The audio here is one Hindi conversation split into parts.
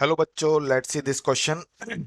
हेलो बच्चों, लेट्स सी दिस क्वेश्चन।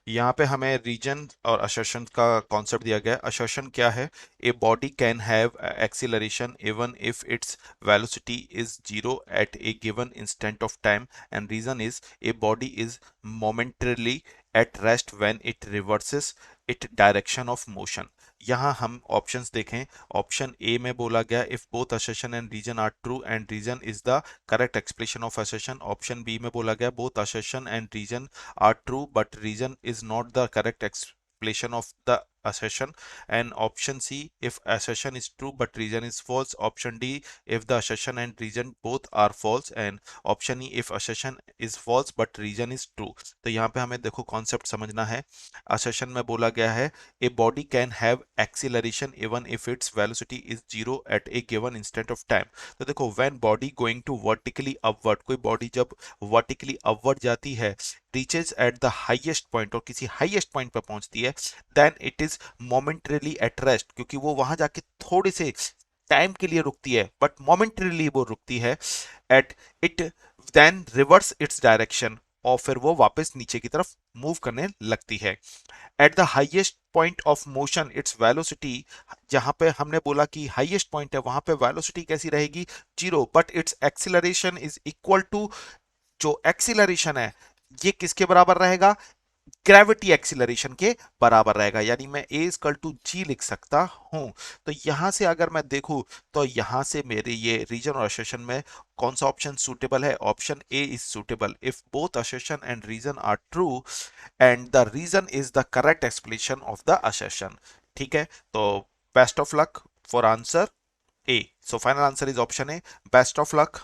यहाँ पे हमें रीजन और असर्शन का कॉन्सेप्ट दिया गया है। असर्शन क्या है? A body can have acceleration even if its velocity is zero at a given instant of time, and reason is a body is momentarily at rest when it reverses it direction of motion. यहाँ हम ऑप्शंस देखें। ऑप्शन ए में बोला गया if both assertion and reason are true and reason is the correct explanation of assertion। Option B में बोला गया both assertion and reason are true but reason is not the correct explanation of the assertion। and option C, if assertion is true but reason is false। option D, if the assertion and reason both are false। and option E, if assertion is false but reason is true। तो यहाँ पे हमें देखो कॉन्सेप्ट समझना है। assertion में बोला गया है a body can have acceleration even if its velocity is zero at a given instant of time। तो देखो when body going to vertically upward, कोई बॉडी जब वर्टिकली अपवर्ड जाती है, reaches at the highest point और किसी हाईएस्ट पॉइंट पर पहुंचती है, then it is momentarily at rest, क्योंकि वो वहां जाके थोड़े से टाइम के लिए रुकती है बट मोमेंटरीली वो रुकती है। At it then reverse its direction, और फिर वो वापस नीचे की तरफ मूव करने लगती है। At the highest point of motion its velocity, जहां पे हमने बोला कि हाईएस्ट पॉइंट है वहां पे वेलोसिटी कैसी रहेगी? Zero, but its acceleration is equal to, जो एक्सीलरेशन है ये किसके बराबर रहेगा? ग्रेविटी एक्सीलरेशन के बराबर रहेगा। यानी मैं ए इक्वल टू जी लिख सकता हूं। तो यहां से अगर मैं देखूं तो यहां से मेरे ये रीजन और असर्शन में कौन सा ऑप्शन सूटेबल है? Option A is suitable if both assertion and reason are true and the reason is the correct explanation of the assertion. ठीक है, तो best of luck for answer A. So final answer is option A. Best of luck.